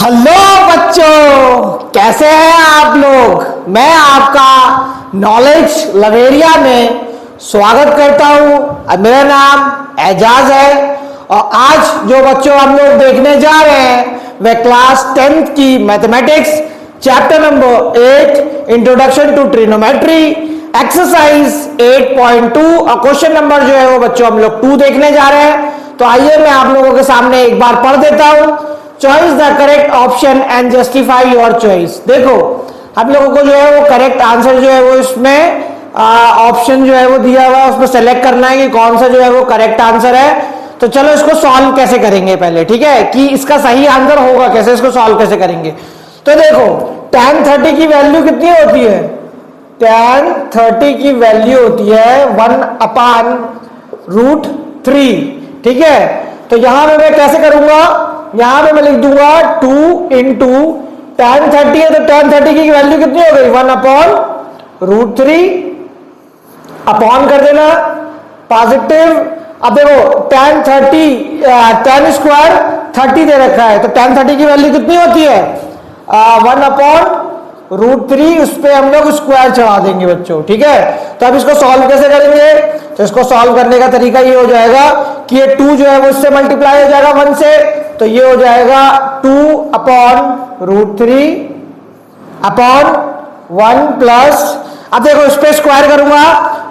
Hello बच्चों, कैसे हैं आप लोग। मैं आपका नॉलेज लवेरिया में स्वागत करता हूं। मेरा नाम एजाज है और आज जो बच्चों हम लोग देखने जा रहे हैं वह क्लास 10th की mathematics chapter number 8 introduction to trigonometry exercise 8.2 और क्वेश्चन नंबर जो है वो बच्चों हम लोग 2 देखने जा रहे हैं। तो आइए मैं आप लोगों के सामने एक बार पढ़ देता हूं। Choice the correct option and justify your choice. देखो हम लोगों को जो है वो करेक्ट आंसर जो है वो इसमें ऑप्शन जो है वो दिया हुआ है, उसमें सेलेक्ट करना है कि कौन सा जो है वो करेक्ट आंसर है। तो चलो इसको सॉल्व कैसे करेंगे पहले, ठीक है, कि इसका सही आंसर होगा कैसे, इसको सॉल्व कैसे करेंगे। तो देखो tan 30 की वैल्यू कितनी होती है। tan 30 की वैल्यू होती है 1/√3, ठीक है। तो यहां पे मैं कैसे करूंगा, यहां पे मैं लिख दूंगा 2 इंटू tan 30 है, तो tan 30 की वैल्यू कितनी हो गई 1/√3 अपॉन कर देना पॉजिटिव। अब देखो tan 30 tan स्क्वायर 30 दे रखा है, तो tan 30 की वैल्यू कितनी होती है 1/√3, उस पर हम लोग स्क्वायर चढ़ा देंगे बच्चों, ठीक है। तो अब इसको सॉल्व कैसे करेंगे, तो इसको सॉल्व करने का तरीका ये हो जाएगा कि ये 2 जो है वो इससे मल्टीप्लाई हो जाएगा 1 से, तो ये हो जाएगा 2/√3 अपॉन 1 प्लस, अब देखो इस पे स्क्वायर करूंगा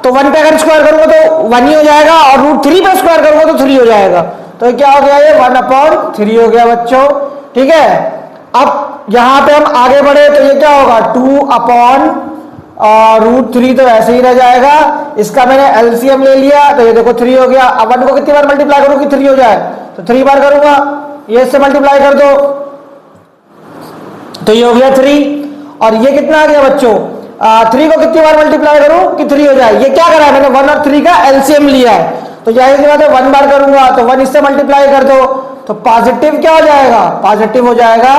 तो 1 पे अगर स्क्वायर करूंगा तो 1 ही हो जाएगा और √3 पे स्क्वायर करूंगा तो 3 हो जाएगा। तो क्या हो गया ये 1/3 हो गया बच्चों, ठीक है। अब यहां पे हम आगे बढ़े तो ये क्या होगा 2/√3 तो ऐसे ही रह जाएगा। इसका मैंने एलसीएम ले लिया तो ये देखो 3 हो गया। अब 1 को कितनी बार मल्टीप्लाई करूं कि 3 हो जाए, तो 3 बार करूंगा, ये इससे मल्टीप्लाई कर दो तो ये हो गया 3। और ये कितना आ गया बच्चों 3 को कितनी बार मल्टीप्लाई करूं कि 3 हो जाए। ये क्या करा है मैंने 1 और 3 का एलसीएम लिया है, तो जाहिर सी बात है 1 बार करूंगा तो 1 इससे मल्टीप्लाई कर दो तो पॉजिटिव क्या हो जाएगा, पॉजिटिव हो जाएगा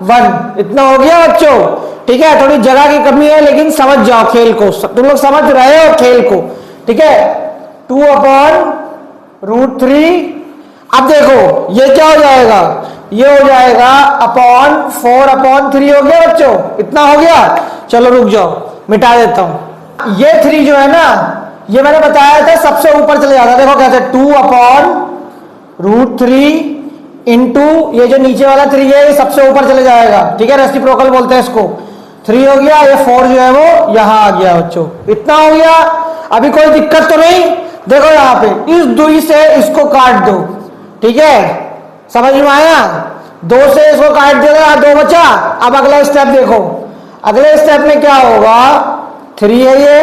1। इतना हो गया बच्चों, ठीक है। थोड़ी जगह की कमी है लेकिन समझ जाओ खेल को, तुम लोग समझ रहे हो खेल को, ठीक है। 2/√3। अब देखो ये क्या हो जाएगा, ये हो जाएगा अपॉन 4/3 हो गया बच्चों, इतना हो गया। चलो रुक जाओ मिटा देता हूं। ये 3 जो है ना, ये मैंने बताया था सबसे ऊपर चले जाता, देखो कैसे 2/√3 इंटू ये जो नीचे वाला 3 है ये सबसे ऊपर चले जाएगा, ठीक है, रेसिप्रोकल बोलते हैं इसको। 3 हो गया, ये 4 जो है वो यहां आ गया बच्चों, इतना हो गया। अभी कोई दिक्कत तो नहीं, देखो यहां पे इस 2 से इसको काट दो, ठीक है, समझ में आया। 2 से इसको काट दिया, 2 बचा। अब अगला स्टेप देखो, अगले स्टेप में क्या होगा 3 है ये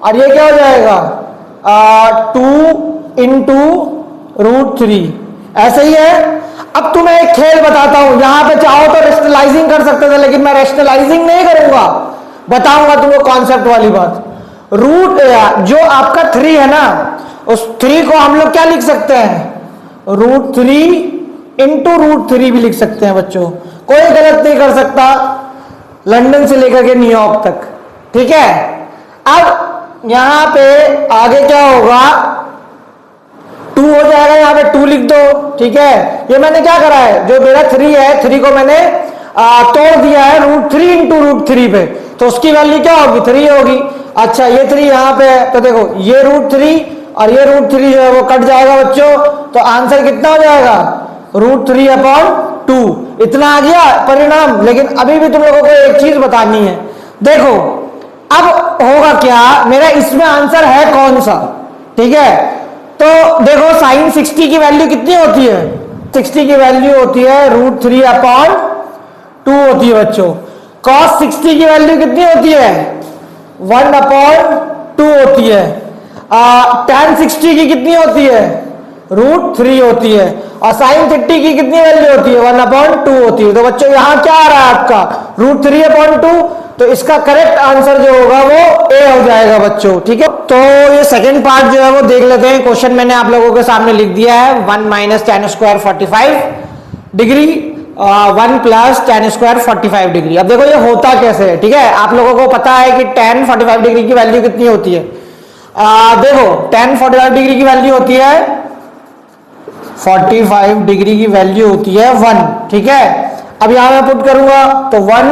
और ये क्या हो जाएगा 2/√3 ऐसे ही है। अब तुम्हें एक खेल बताता हूं, यहां पे चाहो तो रेशनलाइजिंग कर सकते थे लेकिन मैं रेशनलाइजिंग नहीं करूंगा, बताऊंगा तुमको कॉन्सेप्ट वाली बात। रूट जो आपका 3 है ना, उस 3 को हम लोग क्या लिख सकते हैं √3 इंटू √3 भी लिख सकते हैं बच्चों, कोई गलत नहीं कर सकता, लंदन से लेकर के न्यूयॉर्क तक, ठीक है। अब यहां पे आगे क्या होगा 2 हो जाएगा, यहां पे 2 लिख दो, ठीक है। ये मैंने क्या करा है, जो मेरा 3 है 3 को मैंने तोड़ दिया है √3 इंटू √3 पे, तो उसकी वैल्यू क्या होगी 3 होगी। अच्छा ये 3 यहां पे है तो देखो ये √3 और ये √3 जो है वो कट जाएगा बच्चों, तो आंसर कितना हो जाएगा √3/2, इतना आ गया परिणाम। लेकिन अभी भी तुम लोगों को एक चीज बतानी है, देखो अब होगा क्या, मेरा इसमें आंसर है कौन सा, ठीक है। तो देखो sin 60 की वैल्यू कितनी होती है, 60 की वैल्यू होती है √3/2 होती है बच्चों। cos 60 की वैल्यू कितनी होती है 1/2 होती है। tan 60 की कितनी होती है √3 होती है और sin 30 की कितनी वैल्यू होती है 1/2 होती है। तो बच्चों यहां क्या आ रहा है आपका √3/2, तो इसका करेक्ट आंसर जो होगा वो ए हो जाएगा बच्चों, ठीक है। तो ये सेकंड पार्ट जो है वो देख लेते हैं। क्वेश्चन मैंने आप लोगों के सामने लिख दिया है 1 - tan square 45 degree 1 + tan square 45 degree. अब देखो ये होता कैसे है, ठीक है। आप लोगों को पता है कि tan 45 डिग्री की वैल्यू कितनी होती है, देखो tan 45 डिग्री की वैल्यू होती है 45 डिग्री की वैल्यू होती है 1, ठीक है। अब यहाँ मैं पुट करूंगा तो 1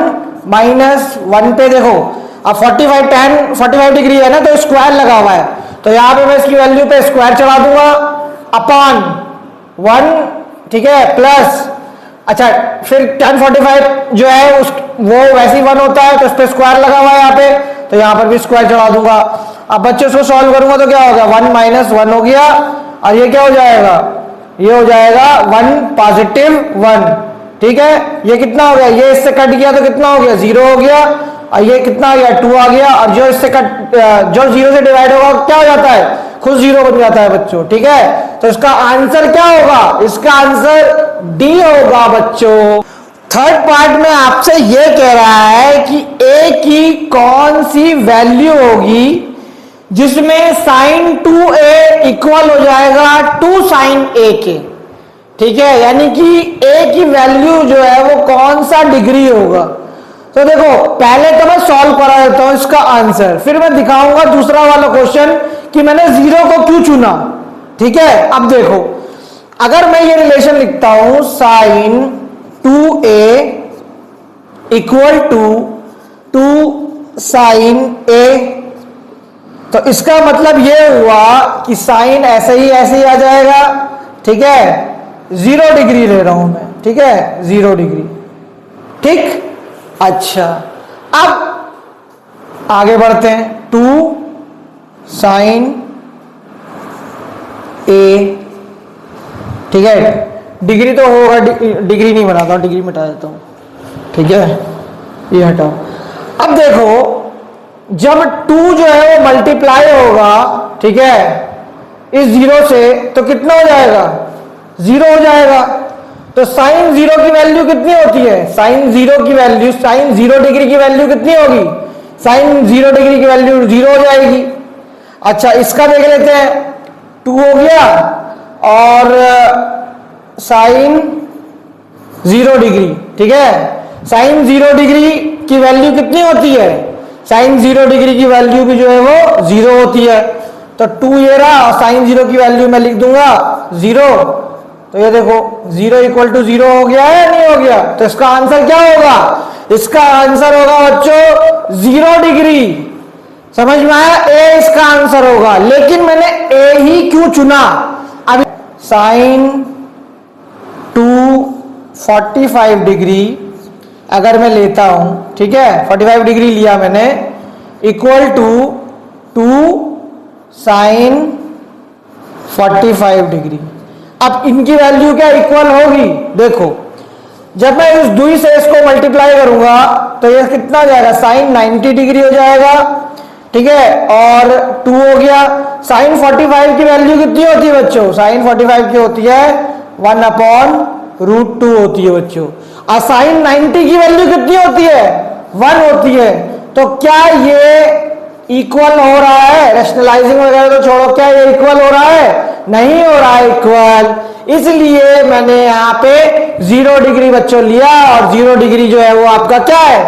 माइनस 1 पे देखो, अब 45 tan 45 डिग्री है ना, तो स्क्वायर लगा हुआ है, तो यहाँ पे मैं इसकी वैल्यू पे स्क्वायर चढ़ा दूंगा अपॉन 1, ठीक है, प्लस, अच्छा फिर tan 45 जो है उस वो वैसे ही 1 होता है, तो उस पर स्क्वायर लगा हुआ है यहाँ पे, तो यहाँ पर भी स्क्वायर चढ़ा दूंगा। अब बच्चों इसको सॉल्व करूंगा तो क्या होगा, 1 माइनस 1 हो गया, और ये क्या हो जाएगा, ये हो जाएगा 1 पॉजिटिव 1, ठीक है। ये कितना हो गया, ये इससे कट गया तो कितना हो गया, 0 हो गया, और ये कितना आ गया, 2 आ गया, और जो इससे कट जो 0 से डिवाइड होगा क्या हो जाता है, खुद 0 बन जाता है बच्चों, ठीक है। तो इसका आंसर क्या होगा, इसका आंसर डी होगा बच्चों। थर्ड पार्ट में आपसे ये कह रहा है कि ए की कौन सी वैल्यू होगी जिसमें साइन 2a इक्वल हो जाएगा 2 साइन a के, ठीक है, यानी कि a की वैल्यू जो है वो कौन सा डिग्री होगा। तो देखो पहले तो मैं सॉल्व करा देता हूं इसका आंसर, फिर मैं दिखाऊंगा दूसरा वाला क्वेश्चन कि मैंने 0 को क्यों चुना, ठीक है। अब देखो अगर मैं ये रिलेशन लिखता हूं sine 2a equal to 2 sine a, तो इसका मतलब ये हुआ कि साइन ऐसे ही आ जाएगा, ठीक है, 0 डिग्री ले रहा हूं मैं, ठीक है, 0 डिग्री, ठीक। अच्छा अब आगे बढ़ते हैं, 2 साइन a, ठीक है, डिग्री तो होगा, डिग्री नहीं बनाता हूं, डिग्री मिटा देता हूं, ठीक है, ये हटाओ। अब देखो जब 2 जो है वो मल्टीप्लाई होगा, ठीक है, इस 0 से, तो कितना हो जाएगा, 0 हो जाएगा। तो साइन 0 की वैल्यू कितनी होती है, साइन 0 की वैल्यू, साइन 0 डिग्री की वैल्यू कितनी होगी, साइन 0 डिग्री की वैल्यू 0 हो जाएगी। अच्छा इसका देख लेते हैं, 2 हो गया और साइन 0 डिग्री, ठीक है, साइन 0 डिग्री की वैल्यू कितनी होती है, साइन 0 डिग्री की वैल्यू भी जो है वो 0 होती है। तो 2 ये रहा, साइन 0 की वैल्यू मैं लिख दूंगा 0, तो ये देखो 0 इक्वल टू 0 हो गया है, नहीं हो गया। तो इसका आंसर क्या होगा, इसका आंसर होगा बच्चों 0 डिग्री, समझ में आया, ए इसका आंसर होगा। लेकिन मैंने ए ही क्यों चुना, अब साइन 245 डिग्री अगर मैं लेता हूं, ठीक है, 45 डिग्री लिया मैंने, इक्वल टू 2 साइन 45 डिग्री। अब इनकी वैल्यू क्या इक्वल होगी, देखो जब मैं इस 2 से इसको मल्टीप्लाई करूंगा तो ये कितना हो जाएगा, साइन 90 डिग्री हो जाएगा, ठीक है, और 2 हो गया। साइन 45 की वैल्यू कितनी होती है बच्चों, साइन 45 की होती है 1/√2 होती है बच्चों, और साइन 90 की वैल्यू कितनी होती है, 1 होती है। तो क्या ये इक्वल हो रहा है, रैशनलाइजिंग वगैरह तो छोड़ो, क्या ये इक्वल हो रहा है, नहीं हो रहा है इक्वल, इसलिए मैंने यहाँ पे 0 डिग्री बच्चों लिया, और 0 डिग्री जो है वो आपका क्या है,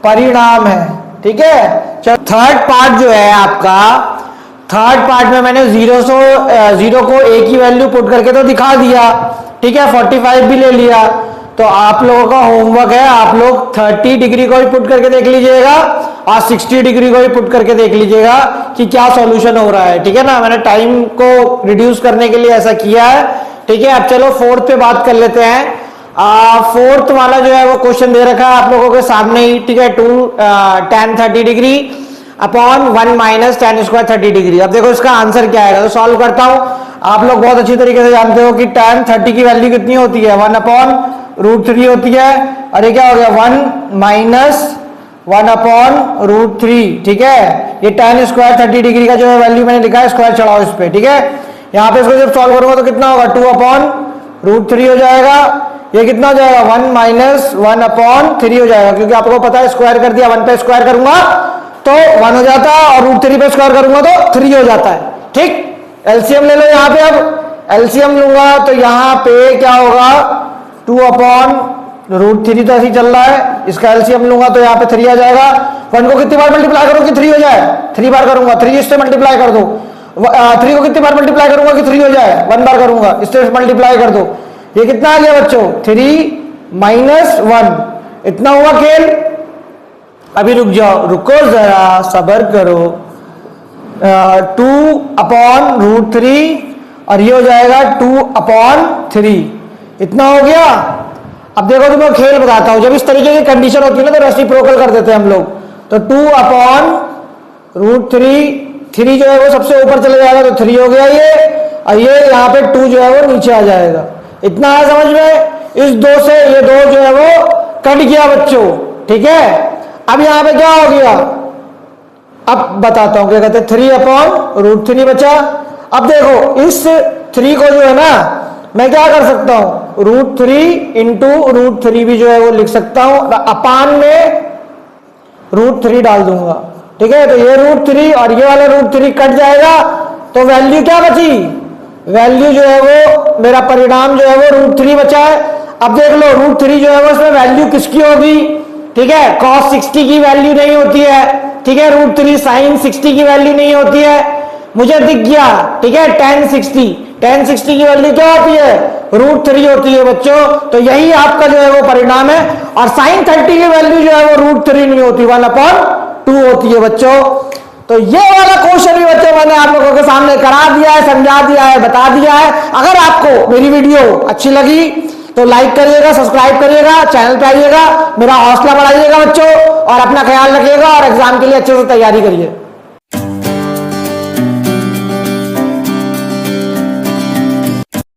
परिणाम है, ठीक है। थर्ड पार्ट जो है आपका, थर्ड पार्ट में मैंने 0 को a की वैल्यू पुट करके तो दिखा दिया, ठीक है, 45 भी ले लिया। तो आप लोगों का होमवर्क है, आप लोग 30 डिग्री को भी पुट करके देख लीजिएगा और 60 डिग्री को भी पुट करके देख लीजिएगा कि क्या सॉल्यूशन हो रहा है, ठीक है ना। मैंने टाइम को रिड्यूस करने के लिए ऐसा किया है, ठीक है। अब चलो फोर्थ पे बात कर लेते हैं। फोर्थ वाला जो है वो क्वेश्चन दे रखा है आप लोगों के सामने ही, ठीक है, 2 tan 30 degree upon 1 minus tan square 30 degree. अब देखो इसका आंसर क्या आएगा, तो सॉल्व करता हूं। आप लोग बहुत अच्छी तरीके से जानते हो कि tan 30 की वैल्यू कितनी होती है, 1/√3 होती है, और ये क्या हो गया 1 माइनस 1/√3, ठीक है। ये tan स्क्वायर 30 डिग्री का जो है वैल्यू मैंने लिखा है, स्क्वायर चढ़ाओ इस पे, ठीक है। यहाँ पे इसको जब सॉल्व करूंगा तो कितना होगा, 2/√3 हो जाएगा। ये कितना हो जाएगा, 1 माइनस 1/3 हो जाएगा, क्योंकि आपको पता है स्क्वायर कर दिया, 1 पे स्क्वायर करूंगा तो 1 हो जाता है, और √3 पे स्क्वायर करूंगा तो 3 हो जाता है, ठीक। एलसीएम ले लो यहाँ पे, अब एलसीएम लूंगा तो यहाँ पे क्या होगा, 2/√3 तो ऐसे ही चल रहा है, इसका एलसीएम लूंगा तो यहाँ पे 3 आ जाएगा। 1 को कितनी बार मल्टीप्लाई करूँ कि 3 हो जाए, 3 बार करूंगा, 3 इससे मल्टीप्लाई कर दो। 3 को कितनी बार मल्टीप्लाई करूंगा कि 3 हो जाए, 1 बार करूंगा, इससे मल्टीप्लाई कर दो। ये कितना आ गया बच्चों, 3 -1, इतना हुआ खेल। अभी रुक जाओ, रुको जरा, सब्र करो। 2/√3 और ये हो जाएगा 2/3, इतना हो गया। अब देखो तुम्हें खेल बताता हूं, जब इस तरीके की कंडीशन होती है ना तो रेसिप्रोकल कर देते हैं हम लोग। तो 2/√3, 3 जो है वो सबसे ऊपर चले जाएगा तो 3 हो गया ये, और ये यहाँ पे 2 जो है वो नीचे आ जाएगा। इतना है समझ में? इस 2 से ये 2 जो है वो कट गया बच्चों, ठीक है। अब यहाँ पे क्या हो गया, अब बताता हूं क्या कहते हैं, 3/√3 बचा। अब देखो इस 3 को जो है ना मैं क्या कर सकता हूं, √3 इंटू √3 भी जो है वो लिख सकता हूं, अपान में √3 डाल दूंगा, ठीक है। तो ये √3 और ये वाला √3 कट जाएगा, तो वैल्यू क्या बची, वैल्यू जो है वो मेरा परिणाम जो है वो √3 बचा है। अब देख लो √3 जो है वो इसमें वैल्यू किसकी होगी, ठीक है, cos 60 की वैल्यू नहीं होती है, ठीक है, √3 sin 60 की वैल्यू नहीं होती है, मुझे दिख गया, ठीक है। tan 60 की वैल्यू क्या होती है, √3 होती है बच्चों। तो यही आपका जो है वो परिणाम है। और sin 30 की वैल्यू जो है वो √3 नहीं होती, 1/2 होती है बच्चों। तो ये वाला क्वेश्चन भी बच्चों मैंने आप लोगों के सामने करा दिया है, समझा दिया है, बता दिया है। अगर आपको मेरी वीडियो अच्छी लगी तो लाइक करिएगा, सब्सक्राइब करिएगा, चैनल पे आइएगा, मेरा हौसला बढ़ाइएगा बच्चों, और अपना ख्याल रखिएगा और एग्जाम के लिए अच्छे से तैयारी करिए।